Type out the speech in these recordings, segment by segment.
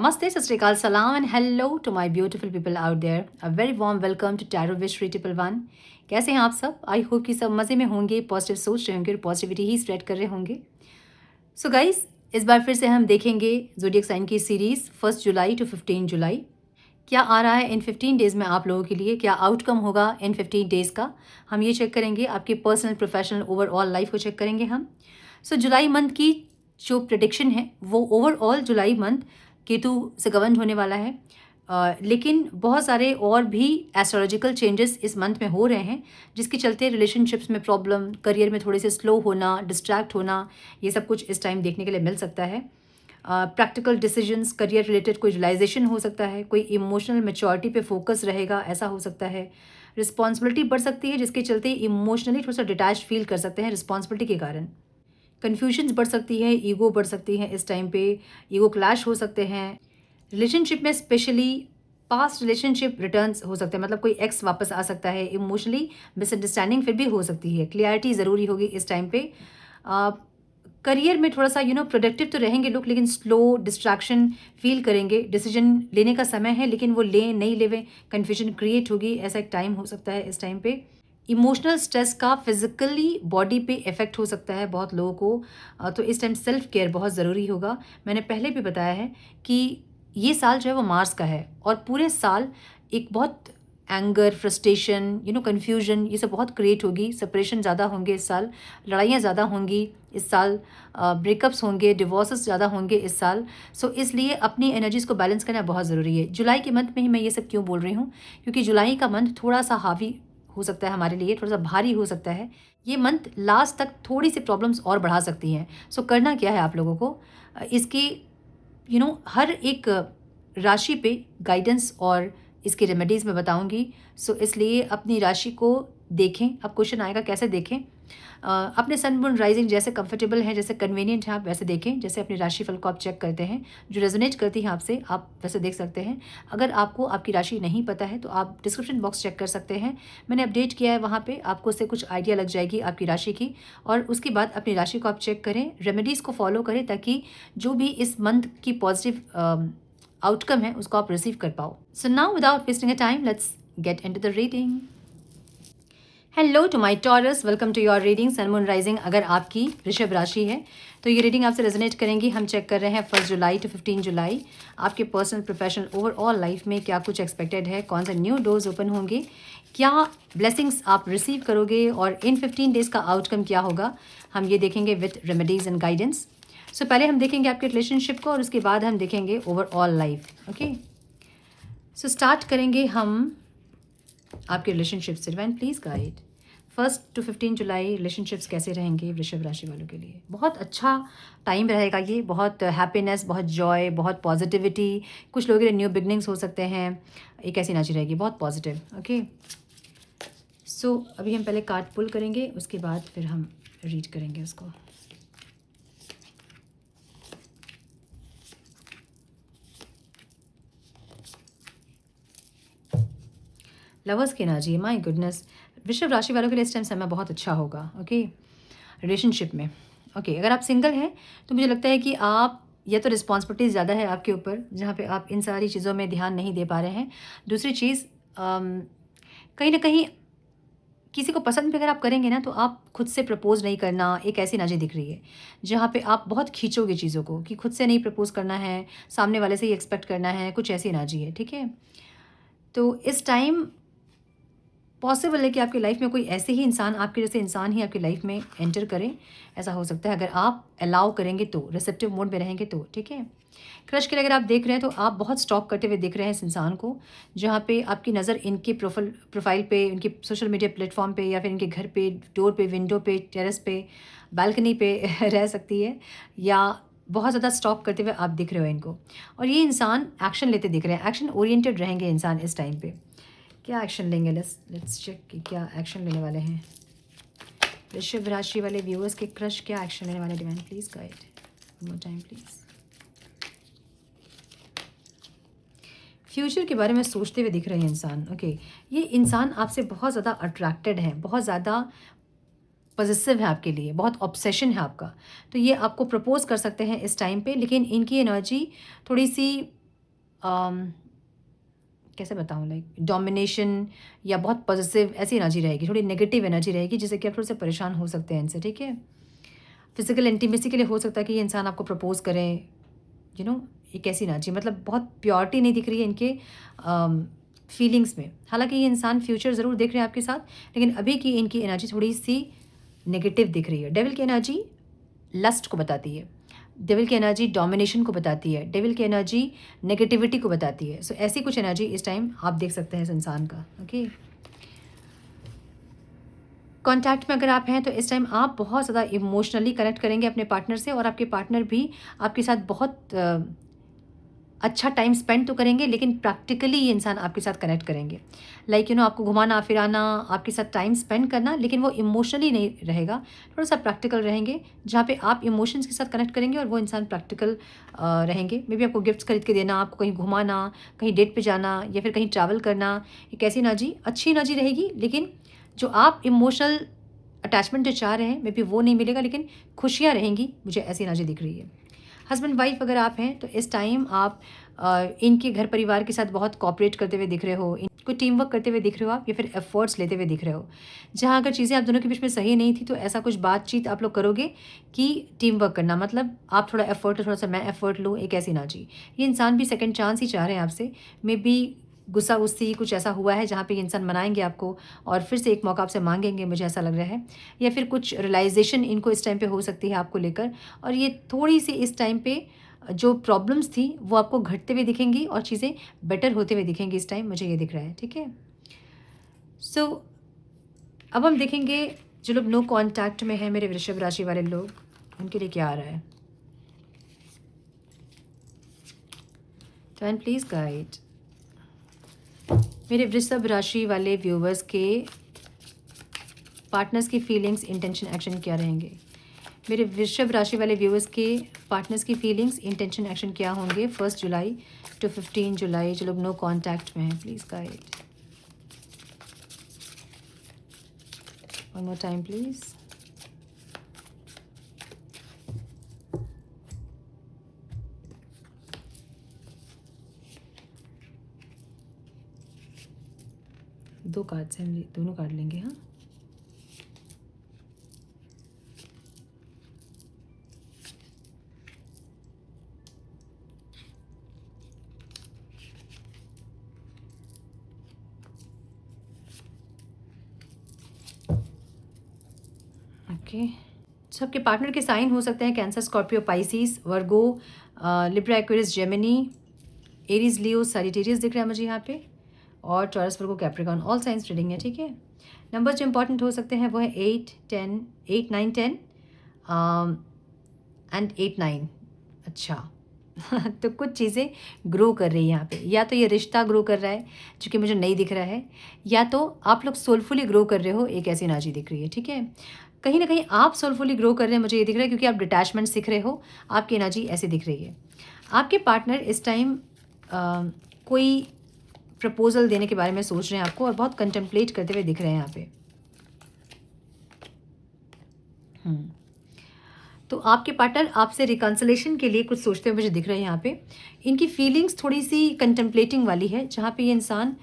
Namaste, Sat Sri Akal, Salam and hello to my beautiful people out there. A very warm welcome to Tarot Wish 311. कैसे हैं आप सब? आई hope कि सब मज़े में होंगे, पॉजिटिव सोच रहे होंगे और पॉजिटिविटी ही स्प्रेड कर रहे होंगे. सो गाइस, इस बार फिर से हम देखेंगे ज़ोडिएक साइन की सीरीज़ 1 जुलाई टू 15 जुलाई. क्या आ रहा है इन 15 डेज़ में आप लोगों के लिए, क्या आउटकम होगा इन 15 डेज़ का, हम ये चेक करेंगे. आपकी पर्सनल, प्रोफेशनल, ओवरऑल लाइफ को चेक करेंगे हम. सो जुलाई मंथ की जो प्रेडिक्शन है वो ओवरऑल जुलाई मंथ केतु से गवर्न होने वाला है. लेकिन बहुत सारे और भी एस्ट्रोलॉजिकल चेंजेस इस मंथ में हो रहे हैं, जिसके चलते रिलेशनशिप्स में प्रॉब्लम, करियर में थोड़े से स्लो होना, डिस्ट्रैक्ट होना, ये सब कुछ इस टाइम देखने के लिए मिल सकता है. प्रैक्टिकल डिसीजंस, करियर रिलेटेड कोई रियलाइजेशन हो सकता है, कोई इमोशनल मैच्योरिटी पे फोकस रहेगा, ऐसा हो सकता है. रिस्पॉन्सिबिलिटी बढ़ सकती है, जिसके चलते इमोशनली थोड़ा सा डिटैच फील कर सकते हैं रिस्पॉन्सिबिलिटी के कारण. कन्फ्यूजन्स बढ़ सकती है, ईगो बढ़ सकती है इस टाइम पे, ईगो क्लैश हो सकते हैं. रिलेशनशिप में स्पेशली पास्ट रिलेशनशिप रिटर्न्स हो सकते हैं, मतलब कोई एक्स वापस आ सकता है. इमोशनली मिसअंडरस्टैंडिंग फिर भी हो सकती है. क्लियरिटी ज़रूरी होगी इस टाइम पे. करियर में थोड़ा सा प्रोडक्टिव तो रहेंगे लोग, लेकिन स्लो, डिस्ट्रैक्शन फील करेंगे. डिसीजन लेने का समय है, लेकिन वो ले नहीं लेवे, कन्फ्यूजन क्रिएट होगी, ऐसा एक टाइम हो सकता है इस टाइम पे. इमोशनल स्ट्रेस का फिजिकली बॉडी पे इफ़ेक्ट हो सकता है बहुत लोगों को. तो इस टाइम सेल्फ केयर बहुत ज़रूरी होगा. मैंने पहले भी बताया है कि ये साल जो है वो मार्स का है, और पूरे साल एक बहुत एंगर, फ्रस्ट्रेशन, कन्फ्यूजन, ये सब बहुत क्रिएट होगी. सेपरेशन ज़्यादा होंगे इस साल, लड़ाइयाँ ज़्यादा होंगी इस साल, ब्रेकअप्स होंगे, डिवोर्सेस ज़्यादा होंगे इस साल. सो इसलिए अपनी एनर्जीज़ को बैलेंस करना बहुत ज़रूरी है. जुलाई के मंथ में ही मैं ये सब क्यों बोल रही हूँ, क्योंकि जुलाई का मंथ थोड़ा सा हावी हो सकता है हमारे लिए, थोड़ा सा भारी हो सकता है. ये मंथ लास्ट तक थोड़ी सी प्रॉब्लम्स और बढ़ा सकती हैं. सो करना क्या है आप लोगों को, इसकी हर एक राशि पे गाइडेंस और इसकी रेमेडीज़ मैं बताऊंगी. सो इसलिए अपनी राशि को देखें. अब क्वेश्चन आएगा कैसे देखें. अपने सन मून राइजिंग जैसे कंफर्टेबल है, जैसे कन्वीनियंट है, आप वैसे देखें. जैसे अपनी राशिफल को आप चेक करते हैं, जो रेजोनेट करती है आपसे, आप वैसे देख सकते हैं. अगर आपको आपकी राशि नहीं पता है तो आप डिस्क्रिप्शन बॉक्स चेक कर सकते हैं. मैंने अपडेट किया है वहाँ पे, आपको उससे कुछ आइडिया लग जाएगी आपकी राशि की. और उसके बाद अपनी राशि को आप चेक करें, रेमेडीज़ को फॉलो करें, ताकि जो भी इस मंथ की पॉजिटिव आउटकम है उसको आप रिसीव कर पाओ. So now without wasting a time, let's get into the reading. Hello to my Taurus, welcome to your reading. Sun moon rising अगर आपकी वृषभ राशि है तो ये रीडिंग आपसे रेजोनेट करेंगी. हम चेक कर रहे हैं 1 जुलाई टू 15 जुलाई आपके पर्सनल, प्रोफेशनल, ओवरऑल लाइफ में क्या कुछ एक्सपेक्टेड है, कौन सा न्यू डोर्स ओपन होंगे, क्या ब्लेसिंग्स आप रिसीव करोगे, और इन 15 डेज़ का आउटकम क्या होगा, हम ये देखेंगे विथ रेमेडीज़ एंड गाइडेंस. सो पहले हम देखेंगे आपके रिलेशनशिप को, और उसके बाद हम देखेंगे overall life. Okay, so start करेंगे हम आपके रिलेशनशिप से. डिवाइन प्लीज़ गाइड 1 टू 15 जुलाई रिलेशनशिप्स कैसे रहेंगे वृषभ राशि वालों के लिए. बहुत अच्छा टाइम रहेगा ये, बहुत हैप्पीनेस, बहुत जॉय, बहुत पॉजिटिविटी. कुछ लोगों के लिए न्यू बिगनिंग्स हो सकते हैं. एक ऐसी एनर्जी रहेगी बहुत पॉजिटिव. ओके, सो अभी हम पहले कार्ड पुल करेंगे, उसके बाद फिर हम रीड करेंगे उसको. लवर्स की एनर्जी, माय गुडनेस. वृषभ राशि वालों के लिए इस टाइम समय बहुत अच्छा होगा. ओके, रिलेशनशिप में. ओके, अगर आप सिंगल हैं तो मुझे लगता है कि आप, या तो रिस्पॉन्सिबिलिटीज़ ज़्यादा है आपके ऊपर, जहाँ पे आप इन सारी चीज़ों में ध्यान नहीं दे पा रहे हैं. दूसरी चीज़, कहीं ना कहीं किसी को पसंद भी अगर आप करेंगे ना, तो आप खुद से प्रपोज़ नहीं करना, एक ऐसी एनर्जी दिख रही है जहाँ पे आप बहुत खींचोगे चीज़ों को, कि खुद से नहीं प्रपोज़ करना है, सामने वाले से ही एक्सपेक्ट करना है, कुछ ऐसी एनर्जी है. ठीक है, तो इस टाइम पॉसिबल है कि आपकी लाइफ में कोई ऐसे ही इंसान, आपके जैसे इंसान ही आपकी लाइफ में एंटर करें. ऐसा हो सकता है अगर आप अलाउ करेंगे तो, रिसेप्टिव मोड में रहेंगे तो. ठीक है, क्रश के लिए अगर आप देख रहे हैं तो आप बहुत स्टॉक करते हुए देख रहे हैं इस इंसान को, जहाँ पे आपकी नज़र इनके प्रोफाइल पे, इनके सोशल मीडिया प्लेटफॉर्म पे, या फिर इनके घर पे, डोर पे, विंडो पे, टेरेस पे, बालकनी पे रह सकती है, या बहुत ज़्यादा स्टॉक करते हुए आप दिख रहे हो इनको. और ये इंसान एक्शन लेते दिख रहे हैं, एक्शन ओरिएंटेड रहेंगे इंसान इस टाइम पे. क्या एक्शन लेंगे, लेट्स चेक कि क्या एक्शन लेने वाले हैं वृषभ राशि वाले व्यूअर्स के. क्रश क्या एक्शन लेने वाले, divine please guide more time please. Future के बारे में सोचते हुए दिख रहे हैं इंसान. ओके, ये इंसान आपसे बहुत ज़्यादा अट्रैक्टेड है, बहुत ज़्यादा पॉजिटिव है आपके लिए, बहुत ऑब्सेशन है आपका. तो ये आपको प्रपोज कर सकते हैं इस टाइम पे, लेकिन इनकी एनर्जी थोड़ी सी कैसे बताऊँ, लाइक डोमिनेशन या बहुत पॉजिटिव ऐसी एनर्जी रहेगी, थोड़ी नेगेटिव एनर्जी रहेगी, जिससे कि आप थोड़े से परेशान हो सकते हैं इनसे, ठीक है। फिजिकल इंटीमेसी के लिए हो सकता है कि ये इंसान आपको प्रपोज करें, एक ऐसी एनर्जी, मतलब बहुत प्योरिटी नहीं दिख रही है इनके फीलिंग्स में। हालांकि ये इंसान फ्यूचर ज़रूर देख रहे हैं आपके साथ, लेकिन अभी की इनकी एनर्जी थोड़ी सी नेगेटिव दिख रही है। डेविल की एनर्जी लस्ट को बताती है, डेविल की एनर्जी डोमिनेशन को बताती है, डेविल की एनर्जी नेगेटिविटी को बताती है। सो ऐसी कुछ एनर्जी इस टाइम आप देख सकते हैं इस इंसान का। ओके, कॉन्टैक्ट में अगर आप हैं तो इस टाइम आप बहुत ज़्यादा इमोशनली कनेक्ट करेंगे अपने पार्टनर से, और आपके पार्टनर भी आपके साथ बहुत अच्छा टाइम स्पेंड तो करेंगे, लेकिन प्रैक्टिकली ये इंसान आपके साथ कनेक्ट करेंगे। लाइक आपको घुमाना फिराना, आपके साथ टाइम स्पेंड करना, लेकिन वो इमोशनली नहीं रहेगा, थोड़ा सा प्रैक्टिकल रहेंगे, जहाँ पे आप इमोशंस के साथ कनेक्ट करेंगे और वो इंसान प्रैक्टिकल रहेंगे। मे बी आपको गिफ्ट्स खरीद के देना, आपको कहीं घुमाना, कहीं डेट पे जाना, या फिर कहीं ट्रैवल करना। एक ऐसी एनर्जी, अच्छी एनर्जी रहेगी, लेकिन जो आप इमोशनल अटैचमेंट जो चाह रहे हैं मे बी वो नहीं मिलेगा, लेकिन खुशियाँ रहेंगी, मुझे ऐसी एनर्जी दिख रही है। हस्बैंड वाइफ अगर आप हैं तो इस टाइम आप इनके घर परिवार के साथ बहुत कोऑपरेट करते हुए दिख रहे हो, इनको टीम वर्क करते हुए दिख रहे हो आप, या फिर एफर्ट्स लेते हुए दिख रहे हो। जहाँ अगर चीज़ें आप दोनों के बीच में सही नहीं थी, तो ऐसा कुछ बातचीत आप लोग करोगे कि टीम वर्क करना, मतलब आप थोड़ा एफर्ट, थोड़ा सा मैं एफर्ट लूँ, एक ऐसी एनर्जी। ये इंसान भी सेकंड चांस ही चाह रहे हैं आपसे। मे बी गुस्सा गुस्सी कुछ ऐसा हुआ है जहाँ पे ये इंसान मनाएंगे आपको और फिर से एक मौका आपसे मांगेंगे, मुझे ऐसा लग रहा है। या फिर कुछ रियलाइजेशन इनको इस टाइम पे हो सकती है आपको लेकर, और ये थोड़ी सी इस टाइम पे जो प्रॉब्लम्स थी वो आपको घटते हुए दिखेंगी और चीज़ें बेटर होते हुए दिखेंगी इस टाइम, मुझे ये दिख रहा है, ठीक है। सो अब हम देखेंगे जो लोग नो कांटेक्ट में हैं, मेरे वृषभ राशि वाले लोग, उनके लिए क्या आ रहा है। कैन प्लीज गाइड मेरे वृषभ राशि वाले व्यूवर्स के पार्टनर्स की फीलिंग्स, इंटेंशन, एक्शन क्या रहेंगे। मेरे वृषभ राशि वाले व्यूवर्स के पार्टनर्स की फीलिंग्स, इंटेंशन, एक्शन क्या होंगे 1 जुलाई टू 15 जुलाई, जो लोग नो कांटेक्ट में हैं, please guide. One more time please. दो कार्ड से हम दोनों कार्ड लेंगे। हाँ, ओके। सबके पार्टनर के साइन हो सकते हैं कैंसर, स्कॉर्पियो, पाइसिस, वर्गो, लिब्रा, एक्वेरियस, जेमिनी, एरीज, लियो, सैजिटेरियस दिख रहा है मुझे यहाँ पे, और टॉरस, वर्गो, कैप्रिकॉर्न, ऑल साइंस रीडिंग है, ठीक है। नंबर जो इंपॉर्टेंट हो सकते हैं वो है 8, 10, 8, 9, 10 एंड 8, 9। अच्छा तो कुछ चीज़ें ग्रो कर रही है यहाँ पे, या तो ये रिश्ता ग्रो कर रहा है जो कि मुझे नहीं दिख रहा है, या तो आप लोग सोलफुली ग्रो कर रहे हो, एक ऐसी एनर्जी दिख रही है, ठीक है। कहीं ना कहीं आप सोलफुली ग्रो कर रहे हैं, मुझे ये दिख रहा है, क्योंकि आप डिटैचमेंट सीख रहे हो, आपकी एनर्जी ऐसी दिख रही है। आपके पार्टनर इस टाइम कोई प्रपोजल देने के बारे में सोच रहे हैं आपको, और बहुत कंटेम्पलेट करते हुए दिख रहे हैं यहाँ पे। तो आपके पार्टनर आपसे रिकन्सिलेशन के लिए कुछ सोचते हुए मुझे दिख रहे हैं यहाँ पे। इनकी फीलिंग्स थोड़ी सी कंटेम्पलेटिंग वाली है, जहाँ पे ये इंसान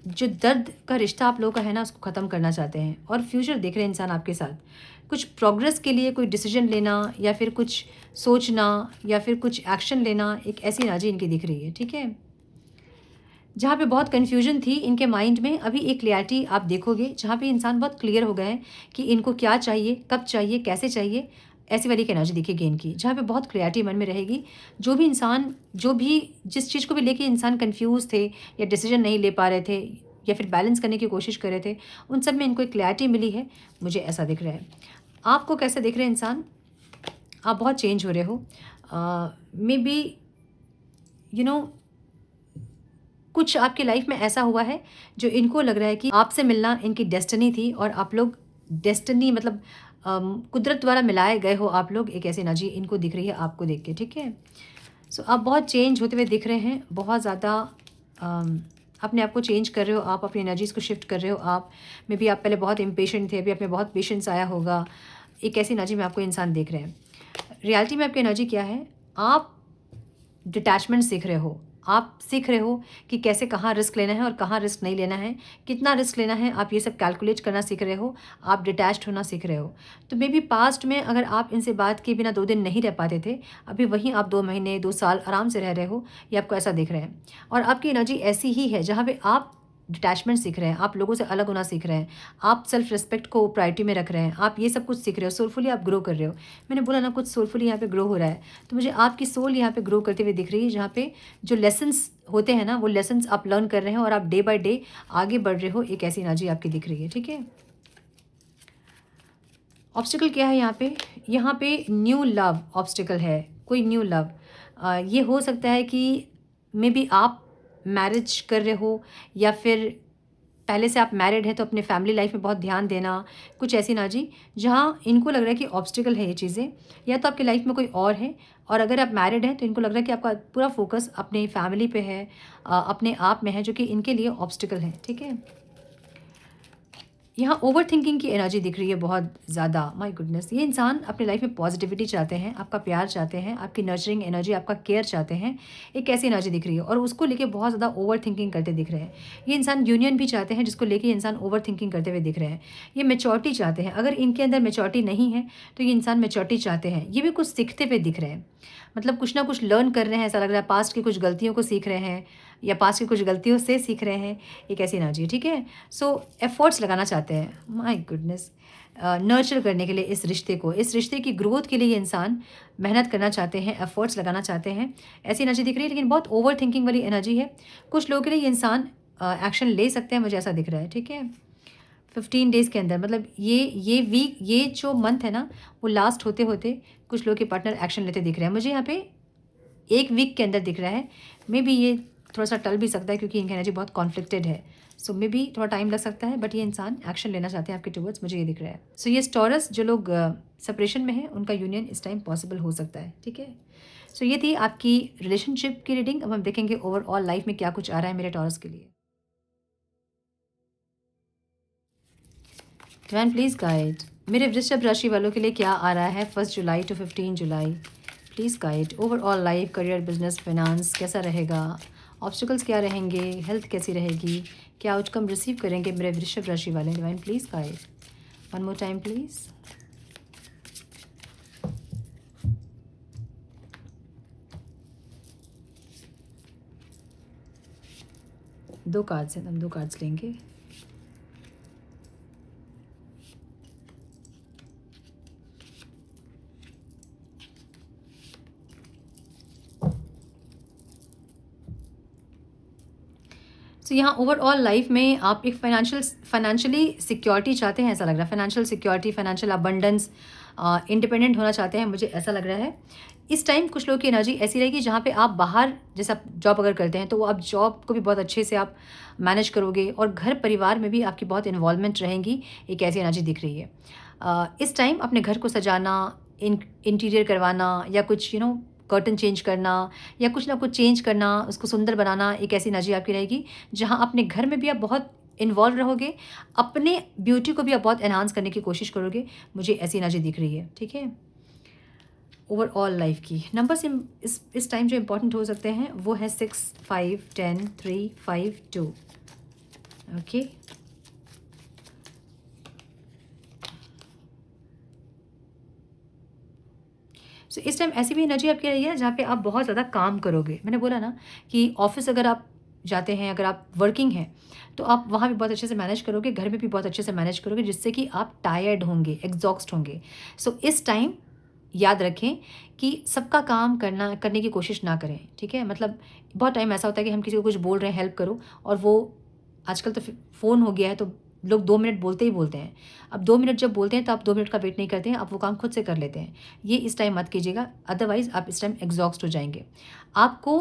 जो दर्द का रिश्ता आप लोगों का है ना, उसको ख़त्म करना चाहते हैं, और फ्यूचर देख रहे हैं इंसान आपके साथ। कुछ प्रोग्रेस के लिए कोई डिसीजन लेना, या फिर कुछ सोचना, या फिर कुछ एक्शन लेना, एक ऐसी एनर्जी इनकी दिख रही है, ठीक है। जहाँ पे बहुत कन्फ्यूजन थी इनके माइंड में, अभी एक क्लियरिटी आप देखोगे, जहाँ पे इंसान बहुत क्लियर हो गए हैं कि इनको क्या चाहिए, कब चाहिए, कैसे चाहिए, ऐसी वाली एक एनर्जी दिखेगी इनकी, जहाँ पे बहुत क्लियरिटी मन में रहेगी। जो भी इंसान, जो भी जिस चीज़ को भी लेके इंसान कंफ्यूज थे, या डिसीजन नहीं ले पा रहे थे, या फिर बैलेंस करने की कोशिश कर रहे थे, उन सब में इनको एक क्लैरिटी मिली है, मुझे ऐसा दिख रहा है। आपको कैसे दिख रहे हैं इंसान, आप बहुत चेंज हो रहे हो। मे बी कुछ आपकी लाइफ में ऐसा हुआ है जो इनको लग रहा है कि आपसे मिलना इनकी डेस्टिनी थी, और आप लोग डेस्टिनी मतलब कुदरत द्वारा मिलाए गए हो आप लोग, एक ऐसी एनर्जी इनको दिख रही है आपको देख के, ठीक है। सो आप बहुत चेंज होते हुए दिख रहे हैं, बहुत ज़्यादा अपने आप को चेंज कर रहे हो, आप अपनी एनर्जीज़ को शिफ्ट कर रहे हो। आप मे बी आप पहले बहुत इम्पेशेंट थे, अभी आप में बहुत पेशेंस आया होगा, एक ऐसी एनर्जी में आपको इंसान देख रहे हैं। रियलिटी में आपकी एनर्जी क्या है, आप डिटैचमेंट सीख रहे हो, आप सीख रहे हो कि कैसे कहाँ रिस्क लेना है और कहाँ रिस्क नहीं लेना है, कितना रिस्क लेना है, आप ये सब कैलकुलेट करना सीख रहे हो, आप डिटैच्ड होना सीख रहे हो। तो मे बी पास्ट में अगर आप इनसे बात किए बिना 2 दिन नहीं रह पाते थे, अभी वहीं आप 2 महीने, 2 साल आराम से रह रहे हो, ये आपको ऐसा दिख रहा है। और आपकी एनर्जी ऐसी ही है जहाँ पे आप डिटैचमेंट सीख रहे हैं, आप लोगों से अलग होना सीख रहे हैं, आप सेल्फ रिस्पेक्ट को प्रायोरिटी में रख रहे हैं, आप ये सब कुछ सीख रहे हो, सोलफुली आप ग्रो कर रहे हो। मैंने बोला ना, कुछ सोलफुली यहाँ पे ग्रो हो रहा है, तो मुझे आपकी सोल यहाँ पे ग्रो करते हुए दिख रही है, जहाँ पे जो लेसन्स होते हैं ना, वो लेसन्स आप लर्न कर रहे हैं और आप डे बाय डे आगे बढ़ रहे हो। एक ऐसी एनर्जी आपकी दिख रही है, ठीक है। ऑब्स्टिकल क्या है यहाँ पे न्यू लव ऑब्स्टिकल है, कोई न्यू लव। ये हो सकता है कि मे बी आप मैरिज कर रहे हो, या फिर पहले से आप मैरिड हैं तो अपने फैमिली लाइफ में बहुत ध्यान देना, कुछ ऐसी एनर्जी जहाँ इनको लग रहा है कि ऑब्स्टिकल है ये चीज़ें, या तो आपकी लाइफ में कोई और है। और अगर आप मैरिड हैं तो इनको लग रहा है कि आपका पूरा फोकस अपने फैमिली पे है, अपने आप में है, जो कि इनके लिए ऑब्स्टिकल है, ठीक है। यहाँ ओवर थिंकिंग की एनर्जी दिख रही है बहुत ज़्यादा। माय गुडनेस, ये इंसान अपने लाइफ में पॉजिटिविटी चाहते हैं, आपका प्यार चाहते हैं, आपकी नर्चरिंग एनर्जी, आपका केयर चाहते हैं। एक ऐसी एनर्जी दिख रही है और उसको लेके बहुत ज़्यादा ओवर थिंकिंग करते दिख रहे हैं। ये इंसान यूनियन भी चाहते हैं, जिसको लेके इंसान ओवर थिंकिंग करते हुए दिख रहे हैं। ये मेचोरिटी चाहते हैं, अगर इनके अंदर मेचोरिटी नहीं है तो ये इंसान मेचोरिटी चाहते हैं। ये भी कुछ सीखते हुए दिख रहे हैं, मतलब कुछ ना कुछ लर्न कर रहे हैं, ऐसा लग रहा है पास्ट की कुछ गलतियों को सीख रहे हैं, या पास्ट की कुछ गलतियों से सीख रहे हैं। एक ऐसी एनर्जी है, ठीक है। सो एफर्ट्स लगाना चाहते हैं, माय गुडनेस, नर्चर करने के लिए इस रिश्ते को, इस रिश्ते की ग्रोथ के लिए ये इंसान मेहनत करना चाहते हैं, एफर्ट्स लगाना चाहते हैं। ऐसी एनर्जी दिख रही है, लेकिन बहुत ओवर थिंकिंग वाली एनर्जी है। कुछ लोगों के लिए ये इंसान एक्शन ले सकते हैं, मुझे ऐसा दिख रहा है, ठीक है। 15 डेज़ के अंदर, मतलब ये वीक, ये जो मंथ है ना, वो लास्ट होते होते कुछ लोग के पार्टनर एक्शन लेते दिख रहे हैं। मुझे यहाँ पे 1 वीक के अंदर दिख रहा है। मे बी ये थोड़ा सा टल भी सकता है, क्योंकि इनकी एनर्जी बहुत कॉन्फ्लिक्टेड है। सो मे बी थोड़ा टाइम लग सकता है, बट ये इंसान एक्शन लेना चाहते हैं आपके टुवर्ड्स, मुझे ये दिख रहा है। सो ये टॉरस जो लोग सेपरेशन में हैं, उनका यूनियन इस टाइम पॉसिबल हो सकता है, ठीक है। सो ये थी आपकी रिलेशनशिप की रीडिंग। अब हम देखेंगे ओवरऑल लाइफ में क्या कुछ आ रहा है मेरे टॉरस के लिए। डिवाइन प्लीज़ गाइड मेरे वृषभ राशि वालों के लिए क्या आ रहा है 1 जुलाई टू 15 जुलाई। Please guide overall life, career, business, finance कैसा रहेगा, ऑब्स्टिकल्स क्या रहेंगे, हेल्थ कैसी रहेगी, क्या आउटकम रिसीव करेंगे मेरे वृषभ राशि वाले। Divine please guide, one more time please. दो कार्ड्स हैं, हम 2 कार्ड्स लेंगे। सो यहाँ ओवरऑल लाइफ में आप एक फाइनेंशियली सिक्योरिटी चाहते हैं, ऐसा लग रहा है। Financial security, financial abundance, independent होना चाहते हैं, मुझे ऐसा लग रहा है। इस टाइम कुछ लोगों की एनर्जी ऐसी रहेगी जहाँ पे आप बाहर, जैसे आप जॉब अगर करते हैं तो आप जॉब को भी बहुत अच्छे से आप मैनेज करोगे, और घर परिवार में भी आपकी बहुत इन्वॉल्वमेंट रहेंगी। एक ऐसी एनर्जी दिख रही है। इस टाइम अपने घर को सजाना, इंटीरियर करवाना, या कुछ कर्टन चेंज करना, या कुछ ना कुछ चेंज करना, उसको सुंदर बनाना, एक ऐसी एनर्जी आपकी रहेगी जहाँ अपने घर में भी आप बहुत इन्वॉल्व रहोगे, अपने ब्यूटी को भी आप बहुत एनहांस करने की कोशिश करोगे। मुझे ऐसी एनर्जी दिख रही है, ठीक है। ओवरऑल लाइफ की नंबर्स इस टाइम जो इम्पोर्टेंट हो सकते हैं वो है 6, 5, 10, 3, 5, 2। ओके, सो इस टाइम ऐसी भी एनर्जी आपकी रही है जहाँ पे आप बहुत ज़्यादा काम करोगे। मैंने बोला ना कि ऑफिस अगर आप जाते हैं, अगर आप वर्किंग हैं, तो आप वहाँ भी बहुत अच्छे से मैनेज करोगे, घर में भी बहुत अच्छे से मैनेज करोगे, जिससे कि आप टायर्ड होंगे, एग्जॉस्ट होंगे। सो इस टाइम याद रखें कि सबका काम करने की कोशिश ना करें, ठीक है। मतलब बहुत टाइम ऐसा होता है कि हम किसी को कुछ बोल रहे हैं हेल्प करो, और वो आजकल तो फ़ोन हो गया है, तो लोग 2 मिनट बोलते ही बोलते हैं। अब 2 मिनट जब बोलते हैं तो आप 2 मिनट का वेट नहीं करते हैं, आप वो काम खुद से कर लेते हैं। ये इस टाइम मत कीजिएगा, अदरवाइज़ आप इस टाइम एग्जॉस्ट हो जाएंगे। आपको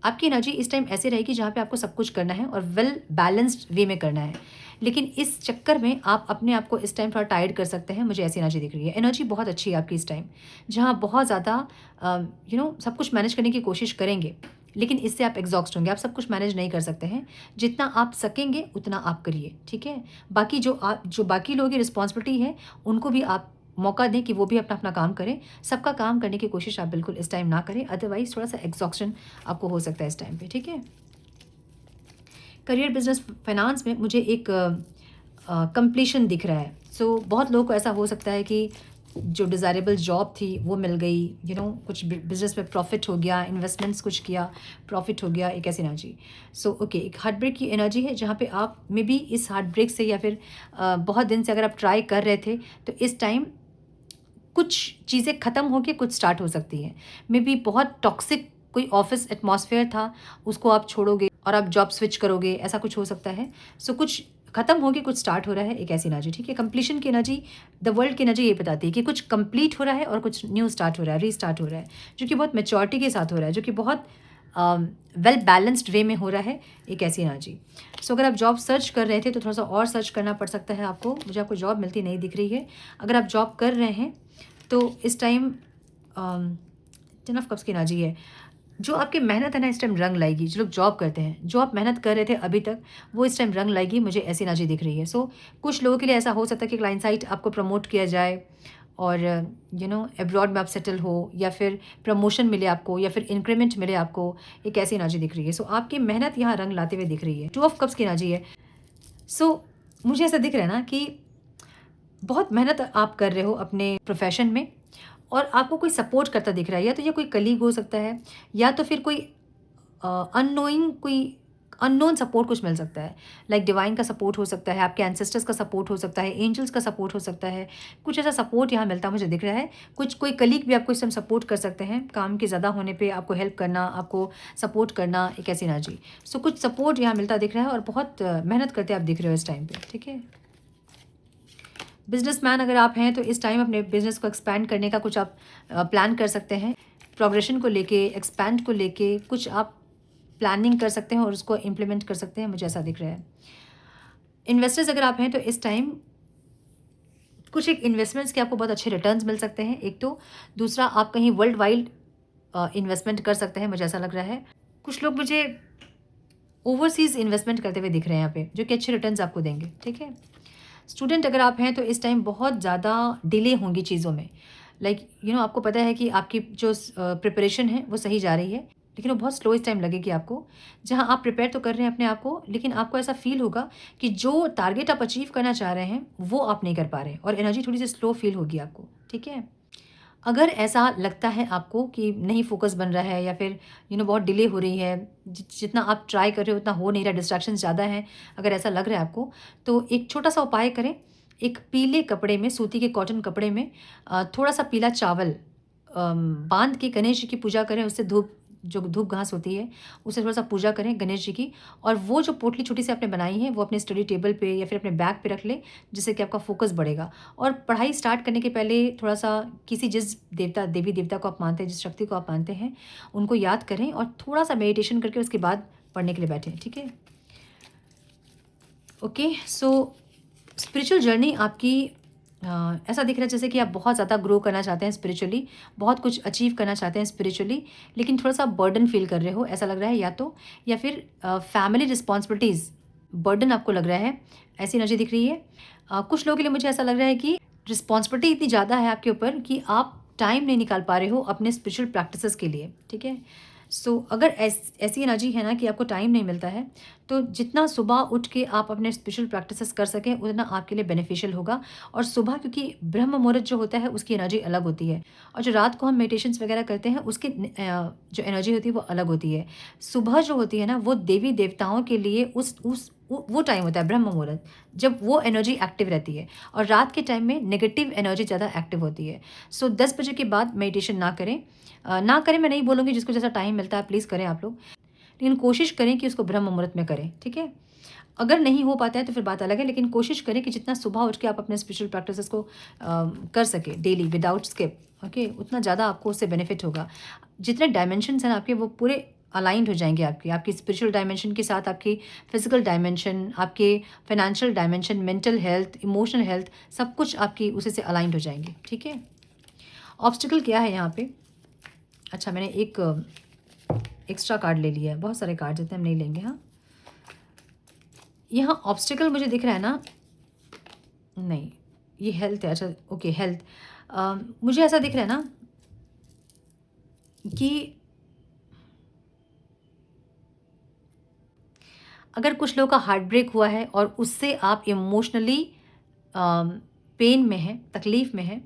आपकी एनर्जी इस टाइम ऐसे रहेगी जहाँ पे आपको सब कुछ करना है और वेल बैलेंस्ड वे में करना है, लेकिन इस चक्कर में आप अपने आप को इस टाइम थोड़ा टायर्ड कर सकते हैं। मुझे ऐसी एनर्जी दिख रही है। एनर्जी बहुत अच्छी है आपकी इस टाइम, जहाँ बहुत ज़्यादा सब कुछ मैनेज करने की कोशिश करेंगे, लेकिन इससे आप एग्जॉस्ट होंगे। आप सब कुछ मैनेज नहीं कर सकते हैं, जितना आप सकेंगे उतना आप करिए, ठीक है। बाकी जो बाकी लोगों की रिस्पॉन्सिबिलिटी है, उनको भी आप मौका दें कि वो भी अपना अपना काम करें। सबका काम करने की कोशिश आप बिल्कुल इस टाइम ना करें, अदरवाइज़ थोड़ा सा एग्जॉस्शन आपको हो सकता है इस टाइम पे, ठीक है। करियर, बिजनेस, फाइनेंस में मुझे एक कंप्लीशन दिख रहा है। सो बहुत लोगों को ऐसा हो सकता है कि जो डिज़ायरेबल जॉब थी वो मिल गई, कुछ बिजनेस में प्रॉफिट हो गया, इन्वेस्टमेंट्स कुछ किया, प्रॉफिट हो गया, एक ऐसी एनर्जी। सो ओके, एक हार्ट ब्रेक की एनर्जी है जहाँ पे आप मे बी इस हार्ट ब्रेक से या फिर बहुत दिन से अगर आप ट्राई कर रहे थे तो इस टाइम कुछ चीज़ें ख़त्म होके कुछ स्टार्ट हो सकती हैं। मे बी बहुत टॉक्सिक कोई ऑफ़िस एटमॉस्फेयर था, उसको आप छोड़ोगे और आप जॉब स्विच करोगे, ऐसा कुछ हो सकता है। सो कुछ ख़त्म होके कुछ स्टार्ट हो रहा है, एक ऐसी एनर्जी, ठीक है। कंप्लीशन की एनर्जी, द वर्ल्ड की एनर्जी ये बताती है कि कुछ कंप्लीट हो रहा है और कुछ न्यू स्टार्ट हो रहा है, रीस्टार्ट हो रहा है, जो कि बहुत मैच्योरिटी के साथ हो रहा है, जो कि बहुत वेल बैलेंस्ड वे में हो रहा है, एक ऐसी एनर्जी। सो अगर आप जॉब सर्च कर रहे थे तो थोड़ा-सा और सर्च करना पड़ सकता है आपको। मुझे आपको जॉब मिलती नहीं दिख रही है। अगर आप जॉब कर रहे हैं तो इस टाइम 10 ऑफ कप्स की एनर्जी है। जो आपकी मेहनत है ना इस टाइम रंग लाएगी। जो लोग जॉब करते हैं, जो आप मेहनत कर रहे थे अभी तक, वो इस टाइम रंग लाएगी, मुझे ऐसी एनर्जी दिख रही है। सो कुछ लोगों के लिए ऐसा हो सकता है कि क्लाइंट साइड आपको प्रमोट किया जाए और अब्रॉड में आप सेटल हो, या फिर प्रमोशन मिले आपको, या फिर इंक्रीमेंट मिले आपको, एक ऐसी एनर्जी दिख रही है। सो आपकी मेहनत यहाँ रंग लाते हुए दिख रही है। 2 ऑफ कप्स की एनर्जी है। सो मुझे ऐसा दिख रहा है ना कि बहुत मेहनत आप कर रहे हो अपने प्रोफेशन में और आपको कोई सपोर्ट करता दिख रहा है, या तो ये कोई कलीग हो सकता है, या तो फिर कोई कोई अननोन सपोर्ट कुछ मिल सकता है। लाइक डिवाइन का सपोर्ट हो सकता है, आपके एंसेस्टर्स का सपोर्ट हो सकता है, एंजल्स का सपोर्ट हो सकता है। कुछ ऐसा सपोर्ट यहाँ मिलता मुझे दिख रहा है। कुछ कोई कलीग भी आपको इस टाइम सपोर्ट कर सकते हैं, काम के ज़्यादा होने पे आपको हेल्प करना, आपको सपोर्ट करना, एक ऐसी एनर्जी। सो कुछ सपोर्ट यहाँ मिलता दिख रहा है और बहुत मेहनत करते आप दिख रहे हो इस टाइम पे, ठीक है। बिजनेसमैन अगर आप हैं तो इस टाइम अपने बिजनेस को एक्सपैंड करने का कुछ आप प्लान कर सकते हैं। प्रोग्रेशन को लेके, एक्सपैंड को लेके कुछ आप प्लानिंग कर सकते हैं और उसको इम्प्लीमेंट कर सकते हैं, मुझे ऐसा दिख रहा है। इन्वेस्टर्स अगर आप हैं तो इस टाइम कुछ एक इन्वेस्टमेंट्स के आपको बहुत अच्छे रिटर्न्स मिल सकते हैं, एक तो। दूसरा, आप कहीं वर्ल्ड वाइड इन्वेस्टमेंट कर सकते हैं, मुझे ऐसा लग रहा है। कुछ लोग मुझे ओवरसीज़ इन्वेस्टमेंट करते हुए दिख रहे हैं यहाँ पे, जो कि अच्छे रिटर्न्स आपको देंगे, ठीक है। स्टूडेंट अगर आप हैं तो इस टाइम बहुत ज़्यादा डिले होंगी चीज़ों में। लाइक आपको पता है कि आपकी जो प्रिपरेशन है वो सही जा रही है, लेकिन वो बहुत स्लो इस टाइम लगेगी आपको। जहाँ आप प्रिपेयर तो कर रहे हैं अपने आप को, लेकिन आपको ऐसा फील होगा कि जो टारगेट आप अचीव करना चाह रहे हैं वो आप नहीं कर पा रहे हैं, और एनर्जी थोड़ी सी स्लो फील होगी आपको, ठीक है। अगर ऐसा लगता है आपको कि नहीं फोकस बन रहा है, या फिर बहुत डिले हो रही है, जितना आप ट्राई कर रहे हो उतना हो नहीं रहा, डिस्ट्रैक्शंस ज़्यादा हैं, अगर ऐसा लग रहा है आपको, तो एक छोटा सा उपाय करें। एक पीले कपड़े में, सूती के कॉटन कपड़े में थोड़ा सा पीला चावल बांध के गणेश जी की पूजा करें। उससे धूप, जो धूप घास होती है, उससे थोड़ा सा पूजा करें गणेश जी की। और वो जो पोटली छोटी सी आपने बनाई है वो अपने स्टडी टेबल पे या फिर अपने बैग पे रख लें, जिससे कि आपका फोकस बढ़ेगा। और पढ़ाई स्टार्ट करने के पहले थोड़ा सा किसी जिस देवी देवता को आप मानते हैं, जिस शक्ति को आप मानते हैं, उनको याद करें और थोड़ा सा मेडिटेशन करके उसके बाद पढ़ने के लिए बैठें, ठीक है। ओके, सो स्पिरिचुअल जर्नी आपकी ऐसा दिख रहा है जैसे कि आप बहुत ज़्यादा ग्रो करना चाहते हैं स्पिरिचुअली, बहुत कुछ अचीव करना चाहते हैं स्पिरिचुअली, लेकिन थोड़ा सा बर्डन फील कर रहे हो, ऐसा लग रहा है। या फिर फैमिली रिस्पॉन्सिबिलिटीज़ बर्डन आपको लग रहा है, ऐसी एनर्जी दिख रही है। कुछ लोगों के लिए मुझे ऐसा लग रहा है कि रिस्पॉन्सिबिलिटी इतनी ज़्यादा है आपके ऊपर कि आप टाइम नहीं निकाल पा रहे हो अपने स्पिरिचुअल प्रैक्टिसेस के लिए, ठीक है। सो अगर ऐसी एनर्जी है ना कि आपको टाइम नहीं मिलता है, तो जितना सुबह उठ के आप अपने स्पिरिचुअल प्रैक्टिसेस कर सकें उतना आपके लिए बेनिफिशियल होगा। और सुबह, क्योंकि ब्रह्म मुहूर्त जो होता है उसकी एनर्जी अलग होती है, और जो रात को हम मेडिटेशंस वगैरह करते हैं उसकी जो एनर्जी होती है वो अलग होती है। सुबह जो होती है ना वो देवी देवताओं के लिए वो टाइम होता है ब्रह्म मुहूर्त, जब वो एनर्जी एक्टिव रहती है। और रात के टाइम में नेगेटिव एनर्जी ज़्यादा एक्टिव होती है। सो 10 बजे के बाद मेडिटेशन ना करें। ना करें मैं नहीं बोलूँगी, जिसको जैसा टाइम मिलता है प्लीज़ करें आप लोग, लेकिन कोशिश करें कि उसको ब्रह्म मुहूर्त में करें, ठीक है। अगर नहीं हो पाता है तो फिर बात अलग है, लेकिन कोशिश करें कि जितना सुबह उठ के आप अपने स्पिरिचुअल प्रैक्टिसेस को कर सके डेली विदाउट स्किप, ओके, उतना ज़्यादा आपको उससे बेनिफिट होगा। जितने डायमेंशंस हैं आपके वो पूरे अलाइंड हो जाएंगे, आपकी स्पिरिचुअल डायमेंशन के साथ आपकी फिजिकल डायमेंशन, आपके financial dimension, mental health, emotional health, सब कुछ आपकी उसी से अलाइंड हो जाएंगे, ठीक है। ऑब्स्टिकल क्या है यहाँ पे? अच्छा, मैंने एक एक्स्ट्रा कार्ड ले लिया है, बहुत सारे कार्ड जितने हम नहीं लेंगे। हाँ, यहाँ ऑब्स्टिकल मुझे दिख रहा है ना, नहीं, ये हेल्थ है, अच्छा ओके हेल्थ। मुझे ऐसा दिख रहा है ना कि अगर कुछ लोगों का हार्ट ब्रेक हुआ है और उससे आप इमोशनली पेन में हैं, तकलीफ़ में हैं,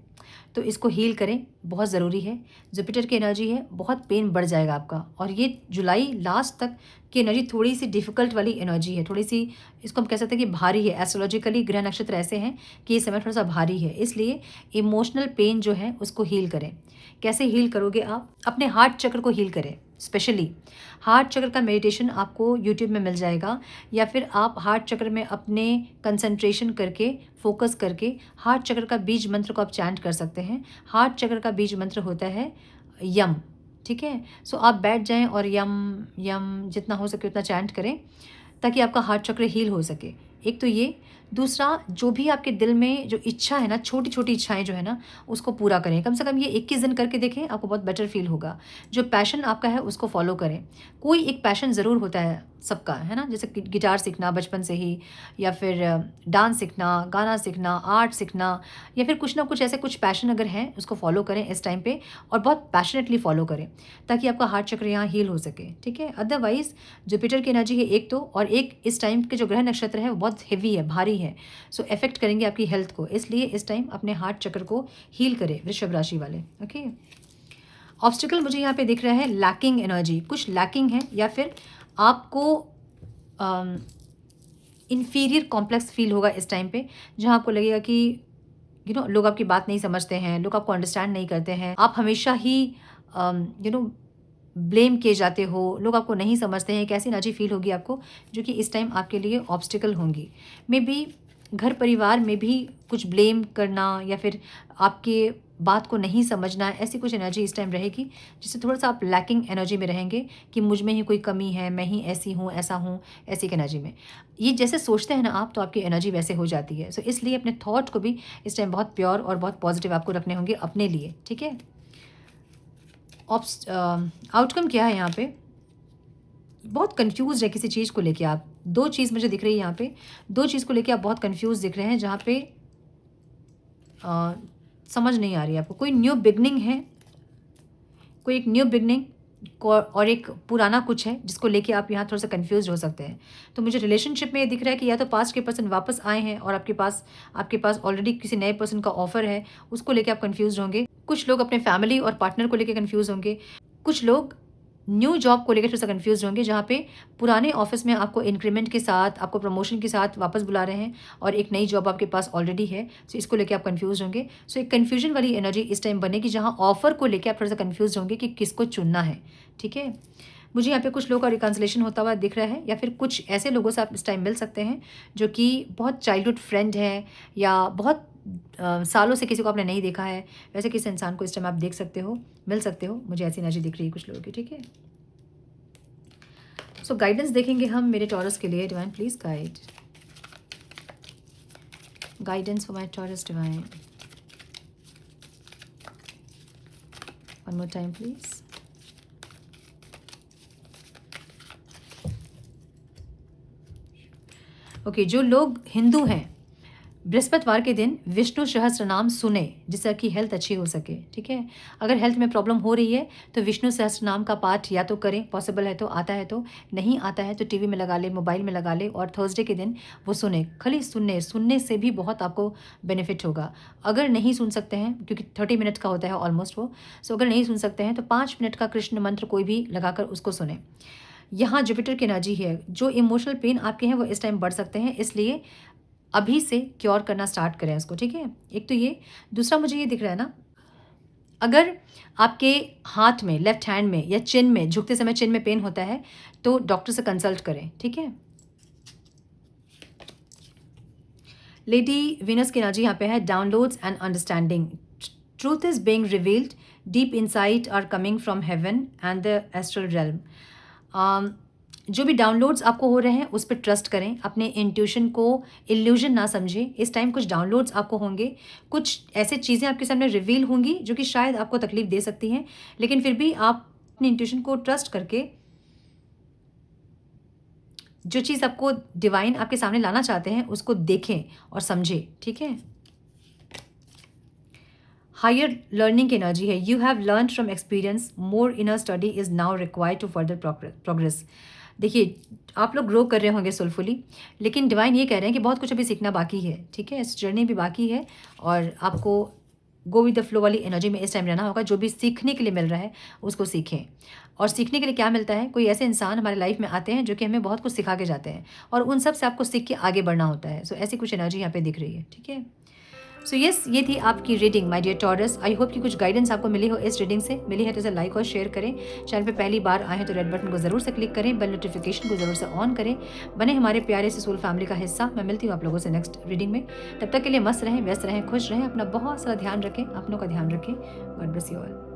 तो इसको हील करें, बहुत ज़रूरी है। जुपिटर की एनर्जी है, बहुत पेन बढ़ जाएगा आपका, और ये जुलाई लास्ट तक की एनर्जी थोड़ी-सी डिफ़िकल्ट वाली एनर्जी है, थोड़ी-सी इसको हम कह सकते हैं कि भारी है। एस्ट्रोलॉजिकली ग्रह नक्षत्र ऐसे हैं कि ये समय थोड़ा-सा भारी है, इसलिए इमोशनल पेन जो है उसको हील करें। कैसे हील करोगे आप? अपने हार्ट चक्र को हील करें। स्पेशली हार्ट चक्र का मेडिटेशन आपको यूट्यूब में मिल जाएगा, या फिर आप हार्ट चक्र में अपने कंसंट्रेशन करके, फोकस करके हार्ट चक्र का बीज मंत्र को आप चैंट कर सकते हैं। हार्ट चक्र का बीज मंत्र होता है यम, ठीक है? सो आप बैठ जाएं और यम यम जितना हो सके उतना चैंट करें, ताकि आपका हार्ट चक्र हील हो सके। एक तो ये, दूसरा जो भी आपके दिल में जो इच्छा है ना, छोटी-छोटी इच्छाएँ जो है ना, उसको पूरा करें। कम से कम ये 21 दिन करके देखें, आपको बहुत बेटर फ़ील होगा। जो पैशन आपका है उसको फ़ॉलो करें। कोई एक पैशन ज़रूर होता है सबका, है ना? जैसे गिटार सीखना बचपन से ही, या फिर डांस सीखना, गाना सीखना, आर्ट सीखना, या फिर कुछ ना कुछ ऐसे कुछ पैशन अगर हैं, उसको फ़ॉलो करें इस टाइम पे, और बहुत पैशनेटली फ़ॉलो करें, ताकि आपका हार्ट चक्र यहाँ हील हो सके, ठीक है? अदरवाइज़ जुपिटर की एनर्जी है एक तो, और एक इस टाइम के जो ग्रह नक्षत्र है वो बहुत हेवी है, भारी है, सो इफेक्ट करेंगे आपकी हेल्थ को। इसलिए इस टाइम अपने हार्ट चक्र को हील करें वृषभ राशि वाले। ओके, ऑब्स्टिकल मुझे यहाँ पे दिख रहा है लैकिंग एनर्जी, कुछ लैकिंग है, या फिर आपको इन्फीरियर कॉम्प्लेक्स फील होगा इस टाइम पे, जहाँ आपको लगेगा कि लोग आपकी बात नहीं समझते हैं, लोग आपको अंडरस्टैंड नहीं करते हैं, आप हमेशा ही यू नो ब्लेम किए जाते हो, लोग आपको नहीं समझते हैं। एक ऐसी एनर्जी फील होगी आपको, जो कि इस टाइम आपके लिए ऑब्स्टिकल होंगी। मे बी घर परिवार में भी कुछ ब्लेम करना, या फिर आपके बात को नहीं समझना, ऐसी कुछ एनर्जी इस टाइम रहेगी, जिससे थोड़ा-सा आप लैकिंग एनर्जी में रहेंगे कि मुझ में ही कोई कमी है, मैं ही ऐसी हूँ, ऐसा हूँ, ऐसी एक एनर्जी में। ये जैसे सोचते हैं ना आप, तो आपकी एनर्जी वैसे हो जाती है। सो इसलिए अपने थॉट को भी इस टाइम बहुत प्योर और बहुत पॉजिटिव आपको रखने होंगे अपने लिए, ठीक है? आउटकम क्या है यहाँ पे? बहुत कन्फ्यूज़ है किसी चीज़ को लेके आप। 2 चीज़ मुझे दिख रही है यहाँ पे। 2 चीज़ को लेके आप बहुत कन्फ्यूज़ दिख रहे हैं, जहाँ पे अ, समझ नहीं आ रही है आपको। कोई न्यू बिगिनिंग है, कोई एक न्यू बिगिनिंग को, और एक पुराना कुछ है जिसको लेके आप यहाँ थोड़ा-सा कन्फ्यूज़्ड हो सकते हैं। तो मुझे रिलेशनशिप में ये दिख रहा है कि या तो पास्ट के पर्सन वापस आए हैं और आपके पास ऑलरेडी किसी नए पर्सन का ऑफ़र है, उसको लेके आप कन्फ्यूज़्ड होंगे। कुछ लोग अपने फैमिली और पार्टनर को लेके कन्फ्यूज़ होंगे। कुछ लोग न्यू जॉब को लेकर थोड़ा-सा कन्फ्यूज़्ड होंगे, जहाँ पे पुराने ऑफ़िस में आपको इंक्रीमेंट के साथ, आपको प्रमोशन के साथ वापस बुला रहे हैं, और एक नई जॉब आपके पास ऑलरेडी है, सो इसको लेके आप कन्फ्यूज़्ड होंगे। सो एक कन्फ्यूज़न वाली एनर्जी इस टाइम बनेगी, जहाँ ऑफ़र को लेके आप थोड़ा-सा कन्फ्यूज़्ड होंगे कि किसको चुनना है, ठीक है? मुझे यहाँ पे कुछ लोगों का रिकन्सिलिएशन होता हुआ दिख रहा है, या फिर कुछ ऐसे लोगों से आप इस टाइम मिल सकते हैं, जो कि बहुत चाइल्डहुड फ्रेंड हैं, या बहुत सालों से किसी को आपने नहीं देखा है, वैसे किसी इंसान को इस टाइम आप देख सकते हो, मिल सकते हो। मुझे ऐसी एनर्जी दिख रही है कुछ लोगों की, ठीक है? सो गाइडेंस देखेंगे हम मेरे टॉरस के लिए। Divine please guidance for my taurus divine, one more time please. Okay, जो लोग हिंदू हैं, बृहस्पतिवार के दिन विष्णु सहस्त्र नाम सुने, जिससे आपकी हेल्थ अच्छी हो सके, ठीक है? अगर हेल्थ में प्रॉब्लम हो रही है, तो विष्णु सहस्त्र नाम का पाठ या तो करें, पॉसिबल है तो, आता है तो, नहीं आता है तो टीवी में लगा ले, मोबाइल में लगा ले, और थर्सडे के दिन वो सुने। खाली सुनने से भी बहुत आपको बेनिफिट होगा। अगर नहीं सुन सकते हैं, क्योंकि 30 मिनट का होता है ऑलमोस्ट वो, सो अगर नहीं सुन सकते हैं तो 5 मिनट का कृष्ण मंत्र कोई भी लगाकर उसको सुने। यहाँ जुपिटर की एनर्जी है, जो इमोशनल पेन आपके हैं वो इस टाइम बढ़ सकते हैं, इसलिए अभी से क्योर करना स्टार्ट करें इसको, ठीक है? एक तो ये, दूसरा मुझे ये दिख रहा है ना, अगर आपके हाथ में, लेफ्ट हैंड में या चिन में, झुकते समय चिन में पेन होता है, तो डॉक्टर से कंसल्ट करें, ठीक है? लेडी वीनस की एनर्जी यहाँ पे है downloads and understanding, truth is being revealed, deep insight are coming from heaven and the astral realm. जो भी डाउनलोड्स आपको हो रहे हैं उस पर ट्रस्ट करें, अपने इंट्यूशन को इल्यूजन ना समझें। इस टाइम कुछ डाउनलोड्स आपको होंगे, कुछ ऐसे चीज़ें आपके सामने रिवील होंगी जो कि शायद आपको तकलीफ दे सकती हैं, लेकिन फिर भी आप अपने इंट्यूशन को ट्रस्ट करके जो चीज़ आपको डिवाइन आपके सामने लाना चाहते हैं उसको देखें और समझें, ठीक है? हायर लर्निंग की एनर्जी है। You have learn from experience, more inner study is now required to further progress. देखिए, आप लोग ग्रो कर रहे होंगे सोलफुली, लेकिन डिवाइन ये कह रहे हैं कि बहुत कुछ अभी सीखना बाकी है, ठीक है, इस जर्नी भी बाकी है और आपको गो विद द फ्लो वाली एनर्जी में इस टाइम रहना होगा। जो भी सीखने के लिए मिल रहा है उसको सीखें। और सीखने के लिए क्या मिलता है, कोई ऐसे इंसान हमारे लाइफ में आते हैं जो कि हमें बहुत कुछ सिखा के जाते हैं और उन सब से आपको सीख के आगे बढ़ना होता है। सो ऐसी कुछ एनर्जी यहाँ पे दिख रही है, ठीक है। सो यस, ये थी आपकी reading my dear Taurus. I hope कि कुछ गाइडेंस आपको मिली हो इस रीडिंग से। मिली है तो इसे लाइक और शेयर करें। चैनल पे पहली बार आए हैं तो रेड बटन को ज़रूर से क्लिक करें, बेल नोटिफिकेशन को ज़रूर से ऑन करें, बने हमारे प्यारे से सोल फैमिली का हिस्सा। मैं मिलती हूँ आप लोगों से नेक्स्ट रीडिंग में। तब तक के लिए मस्त रहें, व्यस्त रहें, खुश रहें, अपना बहुत सारा ध्यान रखें, अपनों का ध्यान रखें। God bless you all.